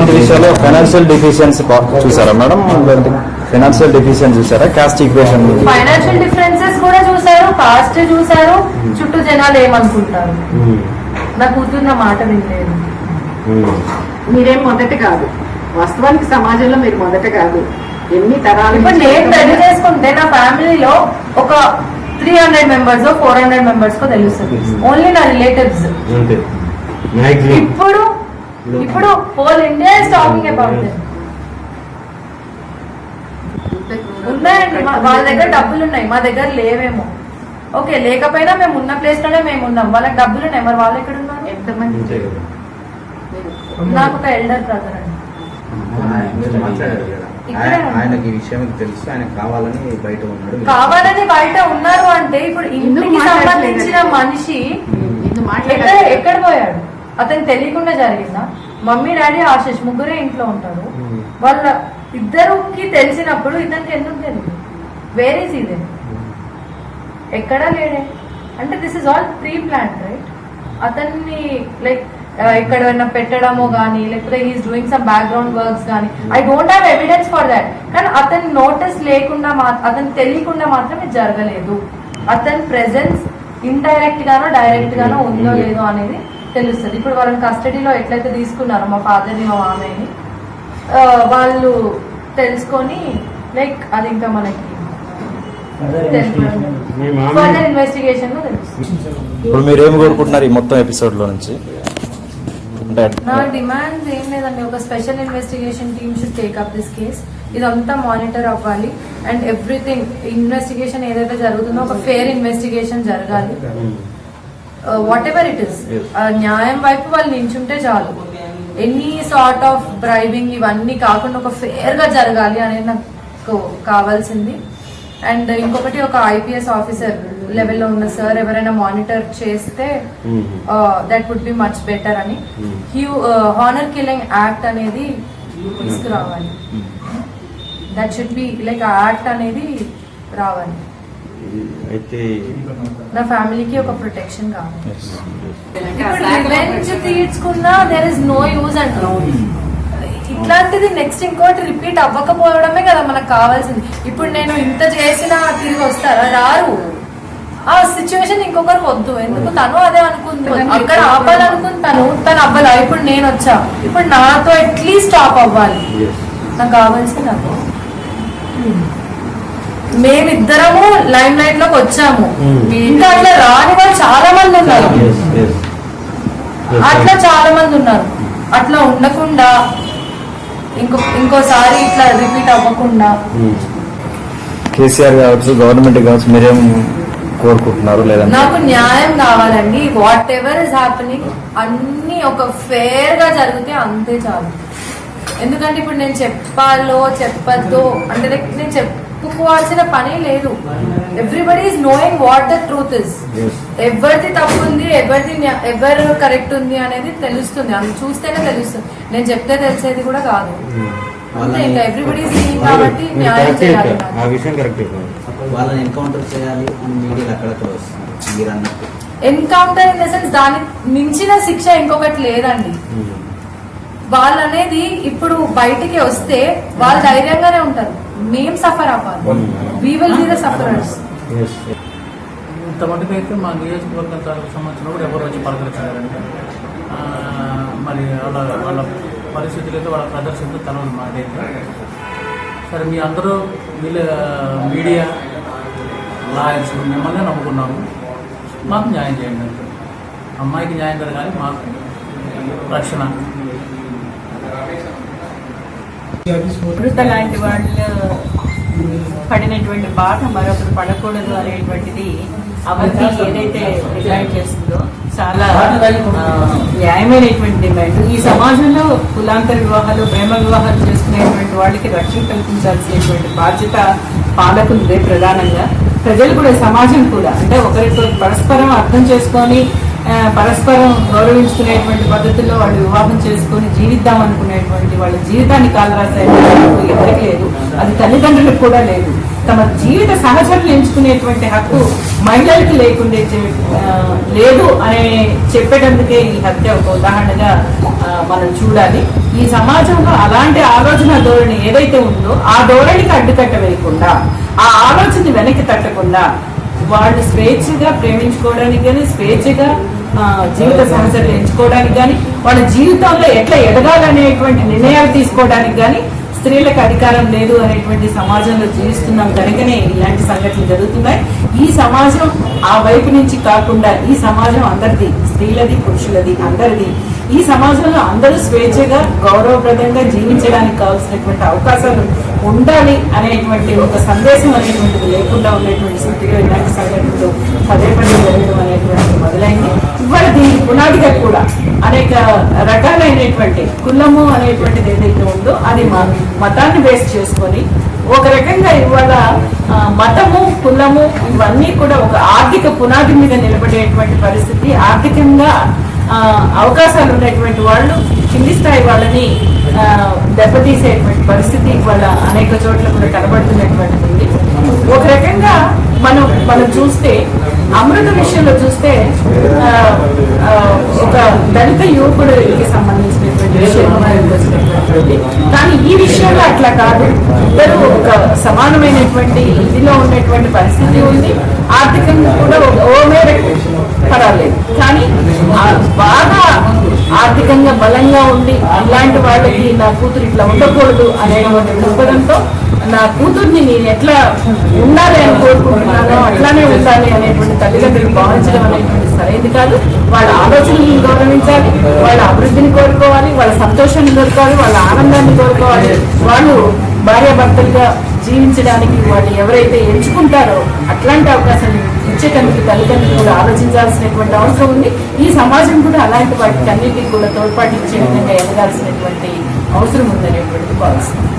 ఇలాంటి విషయాల్లో financial deficiency చూసారా మేడం? ఫైనాన్షియల్ డెఫిషియన్సీ చూసారా? కాస్ట్ ఈక్వేషన్ ఫైనాన్షియల్ డిఫరెన్సెస్ కూడా చూసారు, కాస్ట్ చూసారు, చుట్టూ జనాలు ఏమనుకుంటారు. నా కూతురు నా మాట వినలేదు. మీరేం మొదట కాదు, వాస్తవానికి సమాజంలో మీరు మొదట కాదు, ఎన్ని తరాలు. ఇప్పుడు నేను పెళ్లి చేసుకుంటే నా ఫ్యామిలీలో ఒక 300 మెంబర్స్ 400 మెంబర్స్ కో తెలుస్తుంది, ఓన్లీ నా రిలేటివ్స్. ఇప్పుడు whole India is talking about this. ఉన్నాయండి, వాళ్ళ దగ్గర డబ్బులు ఉన్నాయి, మా దగ్గర లేవేమో. ఓకే, లేకపోయినా మేము ఉన్న ప్లేస్ లోనే మేము ఉన్నాం, వాళ్ళకి డబ్బులు ఉన్నాయి, మరి వాళ్ళు ఎక్కడ ఉన్నారు? ఎంతమంది? నాకు ఒక ఎల్డర్ బ్రదర్ అండి. ఆయనకి ఈ విషయం తెలుసు, ఆయన కావాలని బయట ఉన్నారు అంటే ఇప్పుడు ఇంటికి సంబంధించిన మనిషి ఎక్కడ పోయాడు? అతను తెలియకుండా జరిగిందా? మమ్మీ డాడీ ఆశిష్ ముగ్గురే ఇంట్లో ఉంటారు. వాళ్ళ ఇద్దరికి తెలిసినప్పుడు ఇతనికి ఎందుకు తెలియదు? వేరే సీదే ఎక్కడా లేడే అంటే this is all pre plan, right? అతన్ని లైక్ ఎక్కడైనా పెట్టడమో గానీ, లేకపోతే he's doing some background works గానీ, I don't have evidence for that. కానీ అతని నోటీస్ లేకుండా, అతను తెలియకుండా మాత్రం ఇది జరగలేదు. అతని ప్రెజెన్స్ ఇండైరెక్ట్ గానో డైరెక్ట్ గానో ఉందో లేదో అనేది తెలుస్తుంది. ఇప్పుడు వాళ్ళని కస్టడీలో ఎట్లయితే తీసుకున్నారో మా ఫాదర్ని మా మామయ్యని, వాళ్ళు తెలుసుకొని లైక్ అది ఇంకా మనకి ఫర్దర్ ఇన్వెస్టిగేషన్ లో తెలుస్తుంది. ఇప్పుడు మీరేం కోరుకుంటున్నారు ఈ మొత్తం ఎపిసోడ్ లో నుంచి? నా డిమాండ్స్ ఏం లేదండి, ఒక special investigation team should take up this case. ఇదంతా మానిటర్ అవ్వాలి అండ్ ఎవ్రీథింగ్ ఇన్వెస్టిగేషన్ ఏదైతే జరుగుతుందో ఒక ఫేర్ ఇన్వెస్టిగేషన్ జరగాలి. వాట్ ఎవర్ ఇట్ ఇస్, న్యాయం వైపు వాళ్ళు నించుంటే చాలు. ఎనీ సార్ట్ ఆఫ్ బ్రైబింగ్ ఇవన్నీ కాకుండా ఒక ఫేర్ గా జరగాలి అనేది నాకు కావాల్సింది. అండ్ ఇంకొకటి, ఒక ఐపీఎస్ ఆఫీసర్ లెవెల్లో ఉన్న సార్ ఎవరైనా మానిటర్ చేస్తే that would be much better అని. హానర్ కిల్లింగ్ యాక్ట్ అనేది తీసుకురావాలి. దట్ షుడ్ బి లైక్ ఆ యాక్ట్ అనేది రావాలి. నా ఫ్యామిలీకి ఒక ప్రొటెక్షన్ కావాలి. ఇప్పుడు రివెంజ్ తీర్చుకున్నా దేర్ ఇస్ నో యూజ్ అంటారు. ఇట్లాంటిది నెక్స్ట్ ఇంకోటి రిపీట్ అవ్వకపోవడమే కదా మనకు కావాల్సింది. ఇప్పుడు నేను ఇంత చేసినా తిరిగి వస్తారా? రారు. ఆ సిచ్యువేషన్ ఇంకొకరికి వద్దు. ఎందుకు? తను అదే అనుకుంది, అక్కడ ఆపాలనుకుంది, తను అవ్వాలా. ఇప్పుడు నేను వచ్చా, ఇప్పుడు నాతో అట్లీస్ట్ స్టాప్ అవ్వాలి. నాకు కావాల్సింది అదే. మేమిద్దరము లైమ్ లైట్ లోకి వచ్చాము, ఇంకా అట్లా రాని వాళ్ళు చాలా మంది ఉన్నారు. అట్లా చాలా మంది ఉన్నారు. అట్లా ఉండకుండా ఇంకోసారి ఇట్లా రిపీట్ అవ్వకుండా కేసీఆర్ కావచ్చు, గవర్నమెంట్ కావచ్చు, మీరేం కోరుకుంటున్నారు? లేదా నాకు న్యాయం కావాలండి. వాట్ ఎవర్ ఇస్ హ్యాపెనింగ్ అన్ని ఒక ఫేర్ గా జరిగితే అంతే చాలు. ఎందుకంటే ఇప్పుడు నేను చెప్పద్దో అంటే నేను చెప్పుకోవాల్సిన పని లేదు. Everybody is knowing what the truth is. ఎవరిది తప్పు ఉంది, ఎవరు కరెక్ట్ ఉంది అనేది తెలుస్తుంది. అది చూస్తేనే తెలుస్తుంది. నేను చెప్తే తెలిసేది కూడా కాదు. అంతే, ఇంకా ఎవ్రీబడి ఈస్ సీయింగ్ కాబట్టి న్యాయం చేయాలి. వాళ్ళని ఎన్కౌంటర్ చేయాలి అని మీడియాలో అక్కడక్కడ వస్తుంది మీరు అన్నట్టు. ఎన్కౌంటర్ ఇన్ ద సెన్స్ దానికి మించిన శిక్ష ఇంకొకటి లేదండి. వాళ్ళు అనేది ఇప్పుడు బయటికి వస్తే వాళ్ళు ధైర్యంగానే ఉంటారు. మేం సఫర్ అవ్వాలి. We will be the sufferers. ఇంతమందికి అయితే మా నియోజకవర్గం సంబంధించిన కూడా ఎవరు వచ్చి పలకరించారంటే మరి వాళ్ళ పరిస్థితులు అయితే వాళ్ళ ప్రదర్శనతో తెలవదు మాకైతే. సరే, మీ అందరూ వీళ్ళ మీడియా లాయర్స్ మిమ్మల్ని నమ్ముకున్నాము, మాకు న్యాయం చేయండి అంటే. అమ్మాయికి న్యాయం జరగాలి, మాకు రక్షణ. వృద్ధ లాంటి వాళ్ళు పడినటువంటి బాధ మరొకరు పడకూడదు అనేటువంటిది అవన్నీ ఏదైతే డిమాండ్ చేస్తుందో చాలా న్యాయమైనటువంటి డిమాండ్. ఈ సమాజంలో కులాంతర వివాహాలు, ప్రేమ వివాహాలు చేసుకునేటువంటి వాళ్ళకి రక్షణ కల్పించాల్సినటువంటి బాధ్యత పాలకులదే ప్రధానంగా. ప్రజలు కూడా, సమాజం కూడా, అంటే ఒకరితో పరస్పరం అర్థం చేసుకొని పరస్పరం గౌరవించుకునేటువంటి పద్ధతుల్లో వాళ్ళు వివాహం చేసుకొని జీవిద్దాం అనుకునేటువంటి వాళ్ళ జీవితాన్ని కాలరాసేటువంటి ఎవరికి లేదు. అది తల్లిదండ్రులకు కూడా లేదు. తమ జీవిత సహచరులు ఎంచుకునేటువంటి హక్కు మహిళలకు లేకుండే లేదు అనే చెప్పేటందుకే ఈ హత్య ఒక ఉదాహరణగా మనం చూడాలి. ఈ సమాజంలో అలాంటి ఆలోచన ధోరణి ఏదైతే ఉందో ఆ ధోరణికి అడ్డుకట్ట వేయకుండా, ఆ ఆలోచన వెనక్కి తట్టకుండా వాళ్ళు స్వేచ్ఛగా ప్రేమించుకోవడానికి కానీ, స్వేచ్ఛగా జీవిత సహచరులు ఎంచుకోవడానికి కానీ, వాళ్ళ జీవితంలో ఎట్లా ఎదగాలనేటువంటి నిర్ణయాలు తీసుకోవడానికి కానీ స్త్రీలకు అధికారం లేదు అనేటువంటి సమాజంలో జీవిస్తున్నాం కనుకనే ఇలాంటి సంఘటనలు జరుగుతున్నాయి. ఈ సమాజం ఆ వైపు నుంచి కాకుండా ఈ సమాజం అందరిది, స్త్రీలది, పురుషులది, అందరిది. ఈ సమాజంలో అందరూ స్వేచ్ఛగా గౌరవప్రదంగా జీవించడానికి కావాల్సినటువంటి అవకాశాలు ఉండాలి అనేటువంటి ఒక సందేశం అనేటువంటిది లేకుండా ఉన్నటువంటి స్థితిలో ఇలాంటి సంఘటనలు పదే పదే జరగడం అనేటువంటిది మొదలైంది. ఇవాళ దీని పునాదిగా కూడా అనేక రకాలైనటువంటి కులము అనేటువంటిది ఏదైతే ఉందో అది మతాన్ని బేస్ చేసుకొని ఒక రకంగా ఇవాళ మతము, కులము ఇవన్నీ కూడా ఒక ఆర్థిక పునాది మీద నిలబడేటువంటి పరిస్థితి. ఆర్థికంగా అవకాశాలు ఉన్నటువంటి వాళ్ళు కింది స్థాయి వాళ్ళని దెబ్బతీసేటువంటి పరిస్థితి ఇవాళ అనేక చోట్ల కూడా కనబడుతున్నటువంటిది ఉంది. ఒక రకంగా మనం చూస్తే అమృత విషయంలో చూస్తే ఒక దళిత యువకుడికి సంబంధించినటువంటి విషయం కానీ ఈ విషయంలో అట్లా కాదు. ఇద్దరు ఒక సమానమైనటువంటి ఇదిలో ఉన్నటువంటి పరిస్థితి ఉంది. ఆర్థికంగా కూడా ఓ మేరకు పర్వాలేదు, కానీ బాగా ఆర్థికంగా బలంగా ఉండి ఇలాంటి వాళ్ళకి నా కూతురు ఇట్లా ఉండకూడదు అనేటువంటి దృక్పథంతో నా కూతుర్ని నేను ఎట్లా ఉండాలి అని కోరుకుంటున్నానో అట్లానే ఉండాలి అనేటువంటి తల్లిదండ్రులు భావించడం అనేటువంటి సరైనది కాదు. వాళ్ళ ఆలోచనలను గౌరవించాలి, వాళ్ళ అభివృద్ధిని కోరుకోవాలి, వాళ్ళ సంతోషాన్ని కోరుకోవాలి, వాళ్ళ ఆనందాన్ని కోరుకోవాలి. వాళ్ళు భార్యాభర్తలుగా జీవించడానికి వాళ్ళు ఎవరైతే ఎంచుకుంటారో అట్లాంటి అవకాశాన్ని ఇచ్చేటందుకు తల్లిదండ్రులు కూడా ఆలోచించాల్సినటువంటి అవసరం ఉంది. ఈ సమాజం కూడా అలాంటి వాటికి అన్నింటికి కూడా తోడ్పాటు ఇచ్చే విధంగా ఎదగాల్సినటువంటి అవసరం ఉందనేటువంటిది భావిస్తుంది.